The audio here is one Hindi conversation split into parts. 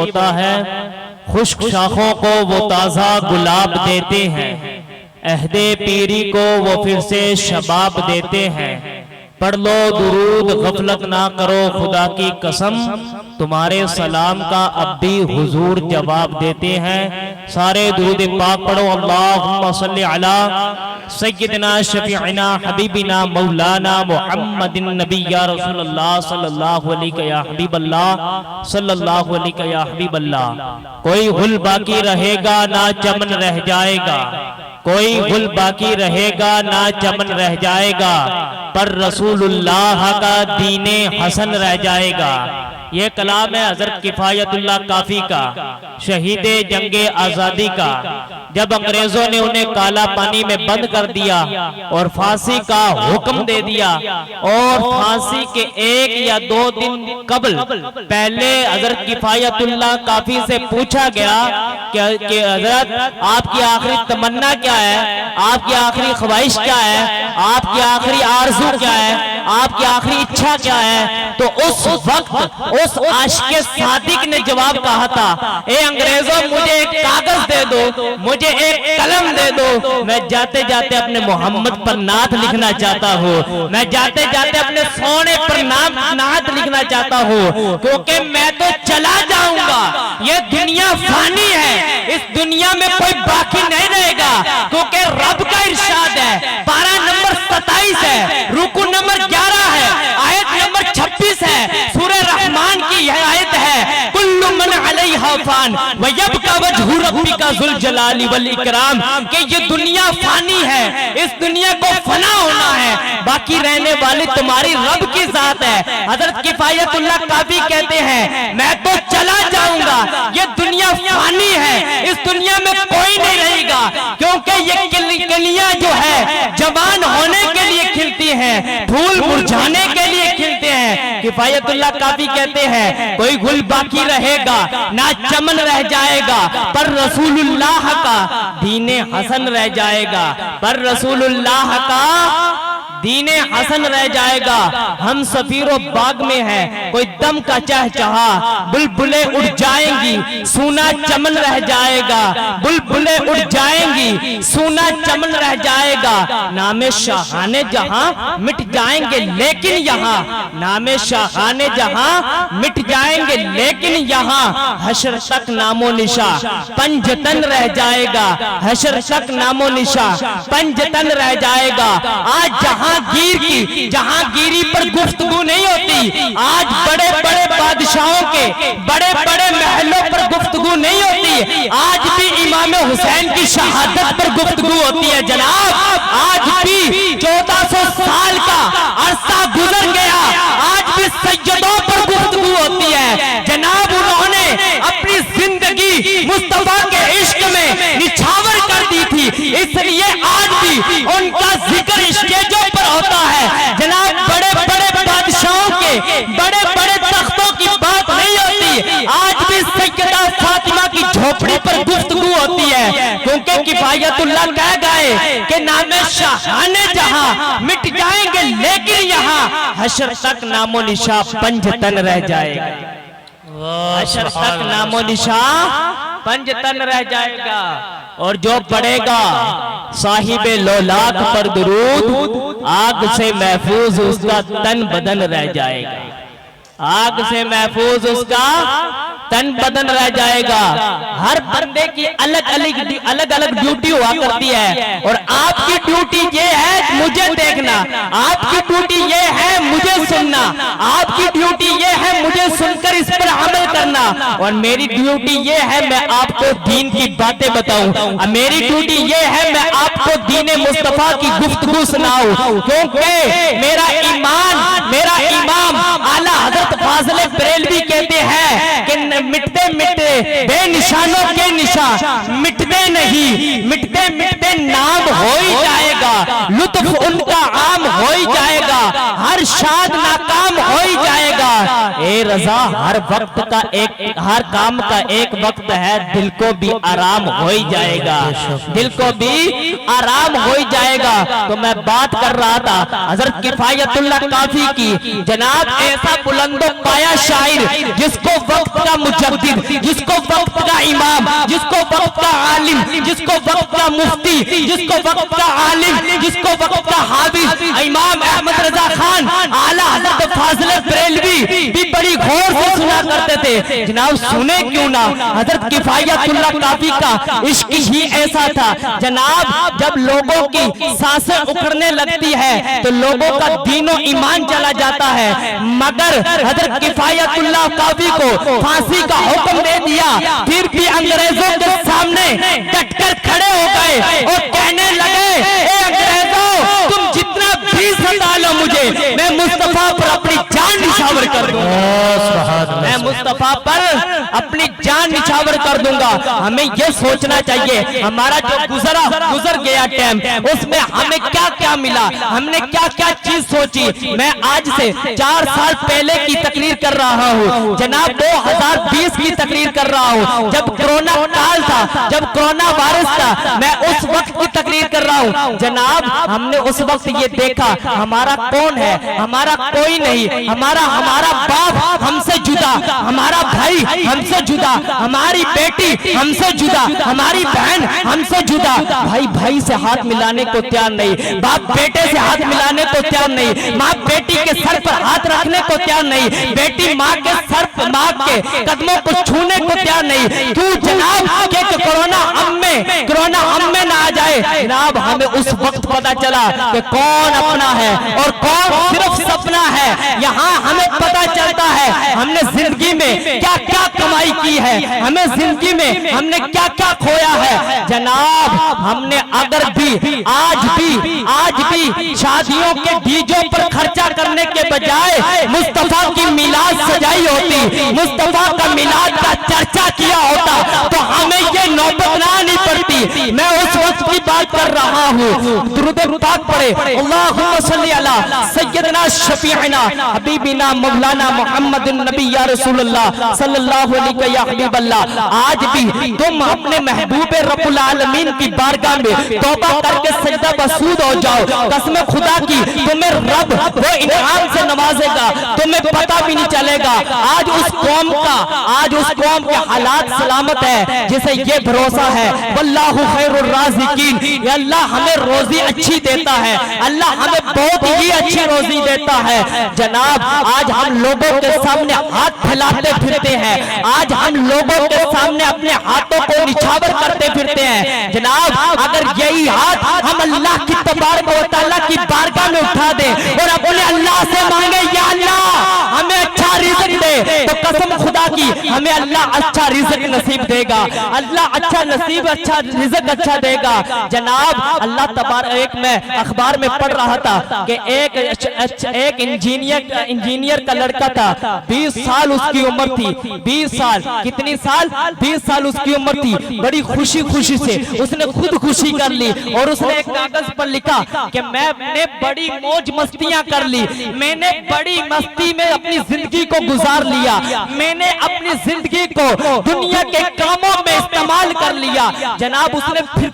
होता है, खुश्क शाखों को वो ताज़ा गुलाब देते हैं, अहदे पीरी को वो फिर से शबाब देते हैं। पढ़ लो दुरूद, गफलत ना करो खुदा की कसम, तुम्हारे सलाम का अब भी हुजूर जवाब देते हैं। सारे दुरूद पाक पढ़ो। अल्लाहुम्मा सल्ली अला सय्यिदना शफीअना हबीबिना मौलाना मुहम्मदिन नबी या रसूलुल्लाह सल्लल्लाहु अलैहि या हबीबल्लाह सल्लल्लाहु अलैहि या हबीबल्लाह। कोई गुल बाकी रहेगा ना चमन रह जाएगा, कोई गुल बाकी रहेगा ना चमन रह जाएगा, पर रसूलुल्लाह का दीने हसन रह जाएगा। ये कलाम है हजरत किफायतुल्लाह काफी का, शहीदे जंगे आजादी का। जब अंग्रेजों ने उन्हें काला पानी में बंद कर दिया और फांसी का हुक्म दे दिया, और फांसी के 1 या 2 दिन कबल पहले हजरत किफायतुल्लाह काफी से पूछा गया कि हजरत आपकी आखिरी तमन्ना क्या है, आपकी आखिरी ख्वाहिश क्या है, आपकी आखिरी आरज़ू क्या है, आपकी आखिरी इच्छा क्या है। तो उस वक्त उस आशिक़े सादिक ने जवाब कहा था, ए अंग्रेजों मुझे एक कागज दे दो, मुझे एक कलम दे दो, मैं जाते जाते अपने मोहम्मद पर नात लिखना चाहता हूँ, मैं जाते जाते अपने सोने पर नात लिखना चाहता हूँ, क्योंकि मैं तो चला जाऊंगा, ये दुनिया फानी है, इस दुनिया में कोई बाकी नहीं रहेगा। क्योंकि रब का इरशाद है, पारा नंबर 27 है, रुकू नंबर 11 है, आयत नंबर 26 है, सूरह रहमान की यह आयत है, कुल्लु मन अलैहा फान व यबका वजहु रब्बिका ज़ुल जलाली वल इकराम, कि ये दुनिया फानी है, इस दुनिया को फना होना है, बाकी रहने वाली तुम्हारी रब की जात है। हजरत किफायतुल्लाह काफी कहते हैं, मैं तो चला जाऊंगा, ये दुनिया फानी है, इस दुनिया में कोई नहीं रहेगा, क्योंकि ये कलियां जो है जवान होने के लिए खिलती हैं, फूल मुरझाने के लिए खिलते हैं। किफायतुल्लाह काफी कहते हैं, कोई गुल बाकी रहेगा ना चमन रह जाएगा, पर रसूलुल्लाह का दीने हसन रह जाएगा, पर रसूलुल्लाह का दीने हसन रह जाएगा। हम सफीरो बाग में है, कोई दम का चहचहा, बुलबुलें उड़ जाएंगी, सूना चमन रह जाएगा, बुलबुलें उड़ जाएंगी, सूना चमन रह जाएगा। नामे शाहाने जहां मिट जाएंगे लेकिन यहाँ, नामे शाहाने जहां मिट जाएंगे लेकिन यहाँ हशर तक नामो निशा पंजतन रह जाएगा, हशर तक नामो निशा पंजतन रह जाएगा। आज जहांगीरी पर गुफ्तगू नहीं होती, आज बड़े बड़े बादशाहों के बड़े बड़े महलों पर गुफ्तगू नहीं होती, आज भी इमाम हुसैन की शहादत पर गुफ्तगू होती है जनाब। आज भी 1400 साल का अरसा गुजर गया, आज भी सैयदों पर गुफ्तगू होती है जनाब। उन्होंने अपनी जिंदगी मुस्तफा के इश्क में निछावर कर दी थी, इसलिए आज भी उनका जिक्र स्टेजों पर होता है जनाब। बड़े बड़े बादशाहों के बड़े बड़े तख्तों की बात नहीं होती, आज भी सैयदा फातिमा की झोपड़ी पर गुफ्तगू होती है, क्योंकि किफायतुल्लाह कह गए कि नामे शाहाने जहां मिट जाएंगे लेकिन यहाँ हशर तक नामो निशा पंजतन रह जाएगा, हशर तक नामो निशा पंजतन रह जाएगा। और जो पढ़ेगा साहिबे लौलाक पर दुरूद, आग से महफूज उसका तन बदन रह जाएगा, आग से महफूज उसका तन बदन रह जाएगा। हर बंदे की अलग अलग ड्यूटी हुआ करती है, और आपकी ड्यूटी ये है मुझे देखना, आपकी ड्यूटी ये है मुझे सुनना, आपकी ड्यूटी ये है मुझे सुनकर इस पर अमल करना, और मेरी ड्यूटी ये है मैं आपको दीन की बातें बताऊं, और मेरी ड्यूटी ये है मैं आपको दीन मुस्तफा की गुफ्तगू सुनाऊं, क्योंकि मेरा इमाम आला हजरत फाज़िल बरेलवी कहते हैं कि मिटते मिटते बेनिशानों के निशान मिटते नहीं, मिटते मिटते बेटे नाम हो ही जाएगा, लुत्फ उनका आम हो ही जाएगा, हर शाद नाकाम हो ही जाएगा। ए रजा, हर वक्त का एक, हर काम का एक वक्त है, दिल को भी आराम हो ही जाएगा, दिल को भी आराम हो ही जाएगा। तो मैं बात कर रहा था हजरत किफायतुल्लाह काफी की, जनाब ऐसा बुलंदो पाया शायर जिसको वक्त का मुजद्दिद, जिसको वक्त का इमाम, जिसको वक्त का आलिम, जिसको वक्त का मुफ्ती, जिसको वक्त का आलिम, जिसको वक्त का हाफिज इमाम अहमद रजा खान आला हजरत फाजिल बरेलवी भी बड़ी गौर से सुना करते थे। जनाब सुने क्यों ना, हजरत किफायतुल्लाह काफी का इश्क ही ऐसा था जनाब, जब लोगों की सांसें उखड़ने लगती है तो लोगों का दीनो ईमान चला जाता है, मगर हजरत किफायतुल्लाह काफी को फांसी का हुक्म दे दिया, फिर भी अंग्रेजों के सामने डटकर खड़े हो गए और कहने लगे, ए अंग्रेजों तुम जितना भी सता लो मुझे, मैं मुस्तफा पर अपनी जान निछावर कर दूंगा, मैं मुस्तफा पर अपनी जान निछावर कर दूंगा। हमें यह सोचना चाहिए हमारा जो गुजर गया टाइम, उसमें हमें क्या क्या मिला, हमने क्या क्या चीज सोची। मैं आज से 4 साल पहले की तकरीर कर रहा हूँ जनाब, 2020 की तकरीर कर रहा हूँ, जब कोरोना काल था, जब कोरोना वायरस था, मैं उस वक्त की तकरीर कर रहा हूँ जनाब। हमने उस वक्त ये देखा हमारा कौन है, हमारा कोई नहीं, हमारा बाप हमसे जुदा, हमारा भाई हमसे जुदा, हमारी बेटी हमसे जुदा, हमारी बहन हमसे जुदा, भाई भाई से हाथ मिलाने को तैयार नहीं, बाप बेटे से हाथ मिलाने को तैयार नहीं, माँ बेटी के सर पर हाथ रखने को तैयार नहीं, बेटी माँ के सर पर, माँ के कदमों को छूने को तैयार नहीं। क्यों जनाब के कोरोना हम में ना आ जाए। जनाब हमें उस वक्त पता चला कि कौन अपना है और कौन सिर्फ सपना है। यहाँ हमें पता चलता है हमने जिंदगी में क्या क्या कमाई की है, हमें जिंदगी में हमने क्या क्या खोया है। जनाब हमने अगर भी आज भी शादियों के डीजों पर खर्चा करने के बजाय मुस्तफा की मिलाद सजाई होती, मुस्तफा का मिलाद का चर्चा किया होता तो हमें ये नौबत ना आनी पड़ती। मैं उस वक्त की बात कर रहा हूँ। दुरूद पाक पढ़े, अल्लाहुम्मा सल्ली अला सय्यदना शफीअना हबीबिना मौलाना मुहम्मदिन नबी या रसूलुल्लाह सल्लल्लाहु अलैहि या हबीबल्लाह। आज भी तुम अपने महबूब रब्बुल आलमीन की बारगाह में तौबा करके सजदा बसूद हो जाओ। कसम खुदा की तुम्हें रब वो इनाम से नवाजेगा, तुम्हें पता भी नहीं चलेगा। आज उस कौम के हालात सलामत है जिसे ये भरोसा है वल्लाहु खैरुर राज़िकीन, ये अल्लाह हमें रोजी अच्छी देता है, अल्लाह हमें बहुत ही अच्छी रोजी देता है। जनाब आज हम लोगों के सामने हाथ फैलाते फिरते हैं, आज हम लोगों के सामने अपने हाथों को निछावर करते फिरते हैं। जनाब अगर यही हाथ हम अल्लाह की तबारक व तआला की बारगाह में उठा दें और अपने अल्लाह से मांगे या अल्लाह हमें अच्छा रिज़्क दे, तो कसम खुदा की हमें अल्लाह अच्छा रिज़्क नसीब देगा, अल्लाह अच्छा नसीब, अच्छा रिज़्क अच्छा देगा। जनाब अल्लाह तबारक, एक मैं अखबार में पढ़ रहा था कि एक इंजीनियर का लड़का था, 20 साल उसकी उम्र थी, 20 साल, कितनी साल, 20 साल उसकी उम्र थी। बड़ी खुशी से उसने खुदकुशी कर ली और उसने एक कागज पर लिखा कि मैंने बड़ी मौज मस्तियां कर ली, मैंने बड़ी मस्ती में अपनी जिंदगी को गुजार लिया, मैंने अपनी जिंदगी को दुनिया के कामों में इस्तेमाल कर लिया। जनाब उसने फिर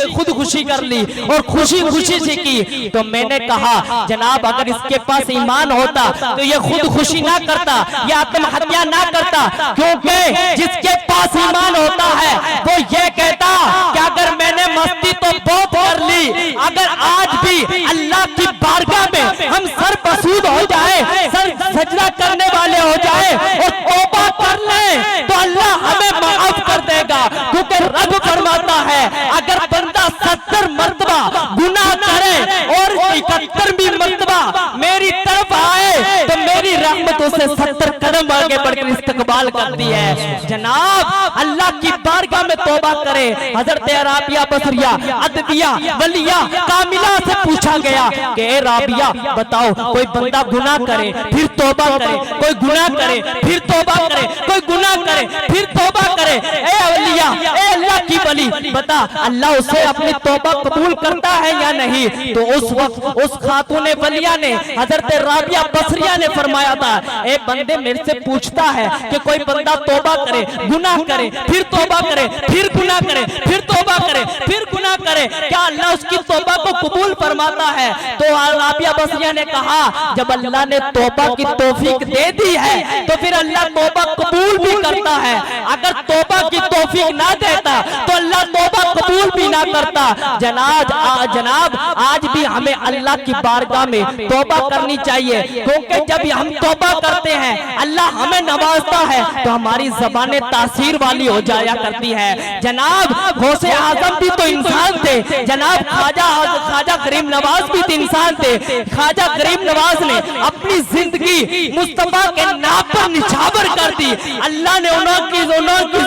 खुदकुशी कर ली और खुशी से की। तो मैंने कहा जनाब अगर इसके पास ईमान होता तो ये खुदकुशी ना करता, ये आत्महत्या ना करता, क्योंकि जिसके पास ईमान होता है वो ये कहता कि अगर मैंने मस्ती तो बहुत कर ली, अगर आज भी अल्लाह की बारगाह में हम सर बसूद हो जाए, सर सजदा करने वाले हो जाए और तौबा कर ले तो अल्लाह हमें माफ कर देगा। क्योंकि रब फरमाता है अगर बंदा 70 मर्तबा गुनाह करे और 71वीं मर्तबा मेरी तरफ आए तो मेरी रहमत उसे 70 कदम आगे बढ़कर इस्तकबाल करती है। जनाब अल्लाह की बारगाह में तौबा करे। हजरत राबिया बसरिया अदबिया वलिया कामिला से पूछा गया कि ए राबिया बताओ, कोई बंदा गुनाह करे फिर तौबा करे, कोई गुनाह करे फिर तौबा करे, कोई गुनाह करे फिर तौबा करे, ए वलिया, ए अल्लाह की वली, बता अल्लाह उसे अपनी तौबा कबूल करता है या नहीं। तो उस वक्त उस खातून वलिया ने हजरत राबिया बसरिया ने फरमाया था, ए बंदे मेरे से पूछता है कि कोई बंदा तौबा करे, गुनाह करे, फिर तौबा करे, फिर गुनाह करे, फिर तौबा करे, फिर गुनाह करे, क्या अल्लाह उसकी तौबा को कबूल फरमाता है? तो राबिया बसरिया ने कहा, जब अल्लाह ने तौबा की तौफीक दे दी है तो फिर अल्लाह तौबा कबूल भी करता है। अगर तौबा की तौफीक ना देता तो अल्लाह तौबा कबूल भी ना करता। जनाब आज भी हमें अल्लाह की बारगाह में तौबा करनी चाहिए, क्योंकि जब हम तौबा करते हैं अल्लाह हमें नवाजता है तो हमारी ज़बानें तासीर वाली हो जाया करती है। जनाब गौसे आजम भी तो इंसान थे, जनाब ख्वाजा गरीब नवाज भी तो इंसान थे। ख्वाजा गरीब नवाज ने अपनी जिंदगी मुस्तफा के नाम पर निछावर कर दी। अल्लाह ने उनकी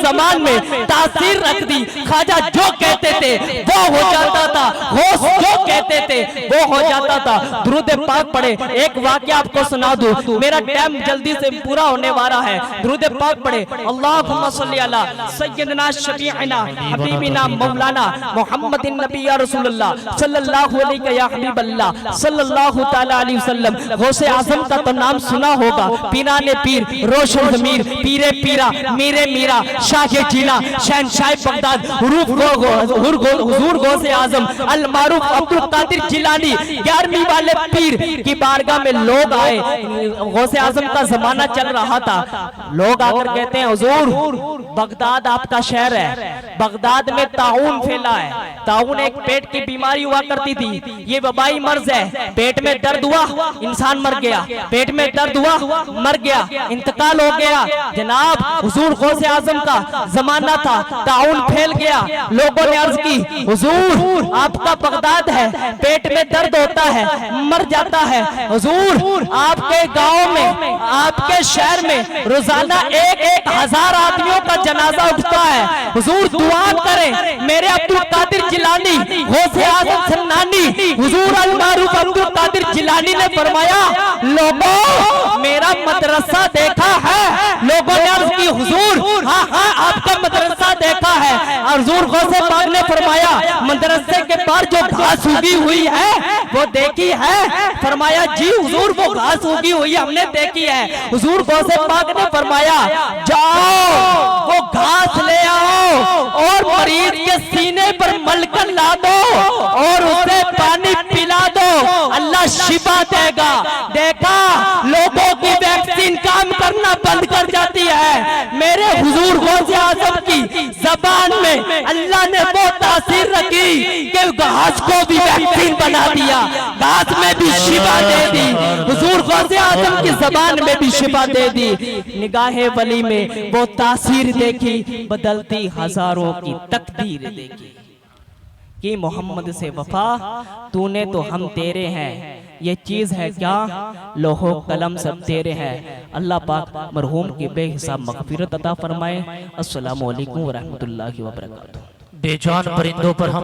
ज़बान में तासीर रख दी। ख्वाजा जो कहते थे वो हो जाता था, होश जो कहते थे वो हो जाता था। दुरूद पाक पढ़े, एक वाक़या आपको सुना दूं, मेरा टाइम जल्दी से पूरा होने वाला है। दुरूद पाक पढ़े, अल्लाहुम्मा सल्ली अला सय्यदना शफीअना हबीबिना मौलाना मुहम्मदिन नबी या रसूलुल्लाह सल्लल्लाहु अलैहि या हबीबल्लाह सल्लल्लाहु तआला अलैहि वसल्लम। गौसे आजम का तो नाम सुना होगा, पीराने पीर, रोशन ज़मीर, पीरे पीरा, मीरे मीरा, शाहे जीना, शहनशाह बगदाद, हुजूर गौसे आजम अल मारूफ अब्दुल कादिर जिलानी 11वीं वाले पीर की बारगाह में लोग आए। गौसे आजम का जमाना चल रहा था, लोग आकर कहते हैं हुजूर बगदाद आपका शहर है, बगदाद में ताउन फैला है। ताउन एक पेट की बीमारी हुआ करती थी, ये वबाई मर्ज है, पेट में दर्द हुआ इंसान मर गया, पेट में दर्द हुआ मर गया, इंतकाल हो गया। जनाब हुजूर गौसे आजम का जमाना था, ताउन फैल गया। लोगों ने अर्ज की, हुजूर आपका बगदाद है, पेट में दर्द होता है, मर जाता है, हुजूर आपके गांव में, आपके शहर में रोजाना 1,000 आदमियों का जनाजा उठता है, हुजूर दुआ करें। मेरे अब्दुल कादिर जिलानी गौसे आजम सन्नानी हुजूर अल मारूफ अब्दुल कादिर जिलानी ने फरमाया, लोगों मेरा मदरसा देखा है। लोगों ने अर्ज की, हुजूर हाँ आपका मदरसा देखा है। और हुजूर गौसे पाक ने फरमाया, मदरसे के पार जो घास उगी हुई है वो देखी है? फरमाया जी हुजूर वो घास उगी हुई हमने देखी है। हुजूर गौसे पाक ने फरमाया, जाओ वो घास ले आओ और मरीज के सीने पर मलकर ला दो और उसे पानी पिला दो, अल्लाह शिफा देगा। देखा लोगों की वैक्सीन काम करना बंद कर जाती है। मेरे हुजूर गौसे आजम की जबान में अल्लाह ने वो तासीर रखी कि घास को भी वैक्सीन बना दिया, घास में भी शिफा दे दी। हुजूर गौसे आजम की जबान में भी शिफा दे दी। निगाहे वली में वो तासीर देखी, बदलती हजारों की तकदीर देखी कि मोहम्मद से वफा तूने तो हम तेरे हैं, ये चीज़ है क्या लोहो कलम सब तेरे हैं। अल्लाह पाक मरहूम की बेहिसाब मग़फ़िरत अता फरमाए। अस्सलामु अलैकुम व रहमतुल्लाहि व बरकातुहू। बेजान परिंदों पर हम